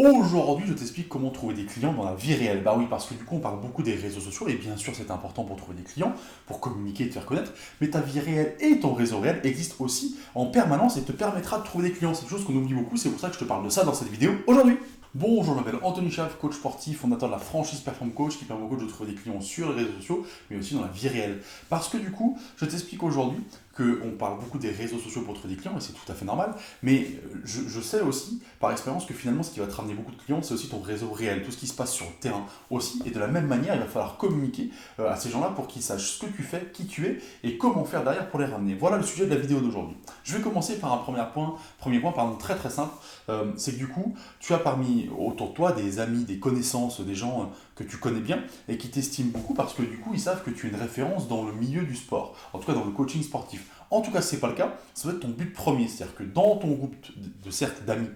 Aujourd'hui, je t'explique comment trouver des clients dans la vie réelle. Bah oui, parce que du coup, on parle beaucoup des réseaux sociaux, et bien sûr, c'est important pour trouver des clients, pour communiquer et te faire connaître, mais ta vie réelle et ton réseau réel existent aussi en permanence et te permettra de trouver des clients. C'est quelque chose qu'on oublie beaucoup, c'est pour ça que je te parle de ça dans cette vidéo aujourd'hui. Bonjour, je m'appelle Anthony Chaff, coach sportif, fondateur de la franchise Perform Coach qui permet aux coachs de trouver des clients sur les réseaux sociaux, mais aussi dans la vie réelle. Parce que du coup, je t'explique aujourd'hui qu'on parle beaucoup des réseaux sociaux pour trouver des clients, et c'est tout à fait normal, mais je sais aussi, par expérience, que finalement, ce qui va te ramener beaucoup de clients, c'est aussi ton réseau réel, tout ce qui se passe sur le terrain aussi, et de la même manière, il va falloir communiquer à ces gens-là pour qu'ils sachent ce que tu fais, qui tu es, et comment faire derrière pour les ramener. Voilà le sujet de la vidéo d'aujourd'hui. Je vais commencer par un premier point très très simple, c'est que du coup, tu as parmi autour de toi des amis, des connaissances, des gens que tu connais bien et qui t'estiment beaucoup parce que du coup ils savent que tu es une référence dans le milieu du sport, en tout cas dans le coaching sportif. En tout cas, si ce n'est pas le cas, ça doit être ton but premier, c'est-à-dire que dans ton groupe de cercle d'amis,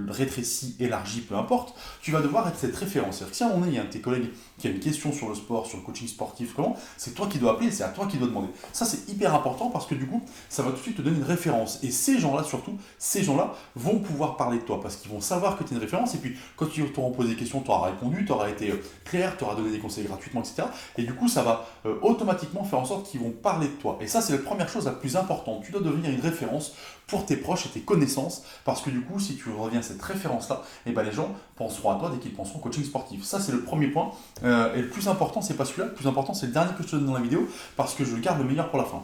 rétréci, élargi, peu importe, tu vas devoir être cette référence. C'est-à-dire que si à un moment donné, il y a un de tes collègues qui a une question sur le sport, sur le coaching sportif, comment, c'est toi qui dois appeler, c'est à toi qui dois demander. Ça, c'est hyper important parce que du coup, ça va tout de suite te donner une référence. Et ces gens-là, surtout, ces gens-là vont pouvoir parler de toi parce qu'ils vont savoir que tu es une référence. Et puis, quand ils t'auront posé des questions, tu auras répondu, tu auras été clair, tu auras donné des conseils gratuitement, etc. Et du coup, ça va automatiquement faire en sorte qu'ils vont parler de toi. Et ça, c'est la première chose la plus importante. Tu dois devenir une référence pour tes proches et tes connaissances parce que du coup, si tu reviens à cette référence-là, et ben les gens penseront à toi dès qu'ils penseront coaching sportif. Ça, c'est le premier point. Et le plus important, c'est pas celui-là. Le plus important, c'est le dernier que je te donne dans la vidéo parce que je garde le meilleur pour la fin.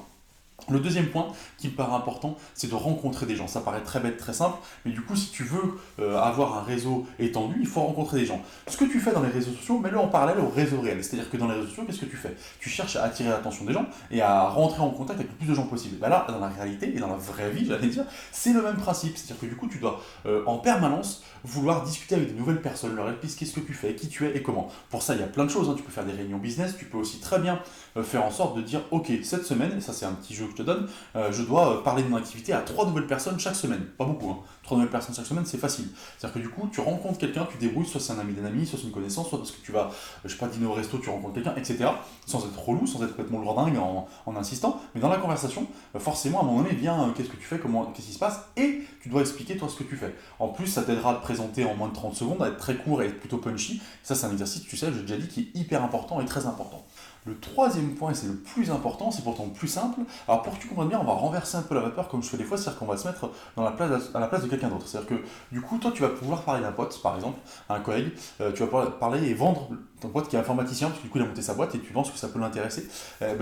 Le deuxième point qui me paraît important, c'est de rencontrer des gens. Ça paraît très bête, très simple, mais du coup, si tu veux avoir un réseau étendu, il faut rencontrer des gens. Ce que tu fais dans les réseaux sociaux, mets-le en parallèle au réseau réel. C'est-à-dire que dans les réseaux sociaux, qu'est-ce que tu fais? Tu cherches à attirer l'attention des gens et à rentrer en contact avec le plus de gens possible. Ben là, dans la réalité et dans la vraie vie, j'allais dire, c'est le même principe. C'est-à-dire que du coup, tu dois en permanence vouloir discuter avec de nouvelles personnes, leur expliquer ce que tu fais, qui tu es et comment. Pour ça, il y a plein de choses. Hein. Tu peux faire des réunions business, tu peux aussi très bien faire en sorte de dire, ok, cette semaine, et ça c'est un petit jeu que je te donne, je dois parler de mon activité à 3 nouvelles personnes chaque semaine. Pas beaucoup, hein. 3 nouvelles personnes chaque semaine, c'est facile. C'est-à-dire que du coup, tu rencontres quelqu'un, tu débrouilles, soit c'est un ami d'un ami, soit c'est une connaissance, soit parce que tu vas, je sais pas, dîner au resto, tu rencontres quelqu'un, etc. Sans être relou, sans être complètement lourdingue en insistant. Mais dans la conversation, forcément, à un moment donné, vient qu'est-ce que tu fais, qu'est-ce qui se passe, et tu dois expliquer toi ce que tu fais. En plus, ça t'aidera à te présenter en moins de 30 secondes, à être très court et être plutôt punchy. Ça, c'est un exercice, tu sais, j'ai déjà dit, qui est hyper important et très important. Le troisième point, et c'est le plus important, c'est pourtant le plus simple. Alors pour que tu comprennes bien, on va renverser un peu la vapeur comme je fais des fois, c'est-à-dire qu'on va se mettre à la place de quelqu'un d'autre. C'est-à-dire que du coup, toi, tu vas pouvoir parler d'un pote, par exemple, à un collègue, tu vas parler et vendre ton pote qui est informaticien, parce que du coup, il a monté sa boîte et tu penses que ça peut l'intéresser.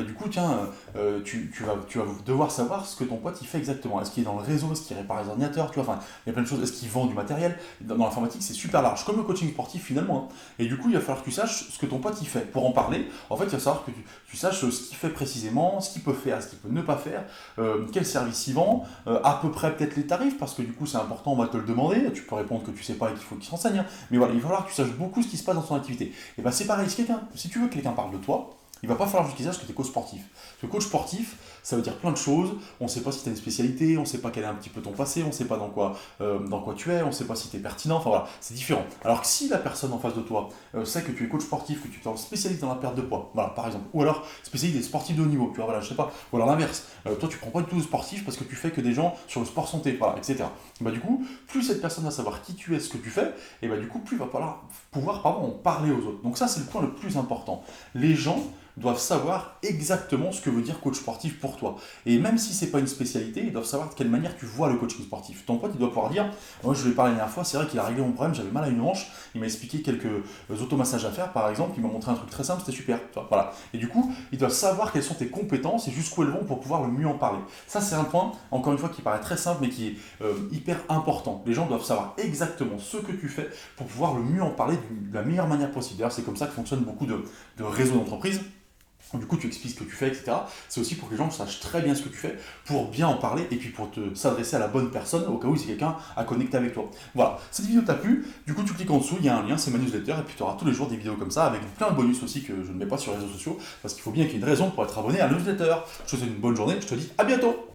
Du coup, tiens, tu vas devoir savoir ce que ton pote il fait exactement. Est-ce qu'il est dans le réseau, est-ce qu'il répare les ordinateurs, tu vois, enfin, il y a plein de choses. Est-ce qu'il vend du matériel? Dans l'informatique, c'est super large, comme le coaching sportif finalement. Hein. Et du coup, il va falloir que tu saches ce que ton pote il fait. Pour en parler, en fait, il va falloir que tu saches ce qu'il fait précisément, ce qu'il peut faire, ce qu'il peut ne pas faire, quel service il vend, à peu près peut-être les tarifs, parce que du coup c'est important, on va te le demander, tu peux répondre que tu sais pas et qu'il faut qu'il se renseigne, hein. Mais voilà, il va falloir que tu saches beaucoup ce qui se passe dans son activité. Et bien c'est pareil, si tu veux que quelqu'un parle de toi, il va pas falloir juste qu'il sache que tu es coach sportif. Parce que coach sportif, ça veut dire plein de choses. On ne sait pas si tu as une spécialité, on ne sait pas quel est un petit peu ton passé, on ne sait pas dans quoi tu es, on ne sait pas si tu es pertinent, enfin voilà, c'est différent. Alors que si la personne en face de toi sait que tu es coach sportif, que tu es spécialiste dans la perte de poids, voilà, par exemple, ou alors spécialiste des sportifs de haut niveau, tu vois, voilà, je sais pas, ou alors l'inverse, toi tu prends pas du tout de sportif parce que tu fais que des gens sur le sport santé, voilà, etc. Bah, du coup, plus cette personne va savoir qui tu es, ce que tu fais, et bah, du coup, plus il va pouvoir en parler aux autres. Donc ça, c'est le point le plus important. Les gens doivent savoir exactement ce que veut dire coach sportif pour toi. Et même si c'est pas une spécialité, ils doivent savoir de quelle manière tu vois le coaching sportif. Ton pote, il doit pouvoir dire, moi je lui ai parlé la dernière fois, c'est vrai qu'il a réglé mon problème, j'avais mal à une hanche, il m'a expliqué quelques automassages à faire par exemple, il m'a montré un truc très simple, c'était super. Voilà. Et du coup, ils doivent savoir quelles sont tes compétences et jusqu'où elles vont pour pouvoir le mieux en parler. Ça, c'est un point, encore une fois, qui paraît très simple mais qui est hyper important. Les gens doivent savoir exactement ce que tu fais pour pouvoir le mieux en parler de la meilleure manière possible. D'ailleurs, c'est comme ça que fonctionnent beaucoup de réseaux d'entreprises. Du coup, tu expliques ce que tu fais, etc. C'est aussi pour que les gens sachent très bien ce que tu fais, pour bien en parler et puis pour s'adresser à la bonne personne au cas où c'est quelqu'un à connecter avec toi. Voilà, cette vidéo t'a plu, du coup tu cliques en dessous, il y a un lien, c'est ma newsletter et puis tu auras tous les jours des vidéos comme ça avec plein de bonus aussi que je ne mets pas sur les réseaux sociaux parce qu'il faut bien qu'il y ait une raison pour être abonné à la newsletter. Je te souhaite une bonne journée, je te dis à bientôt.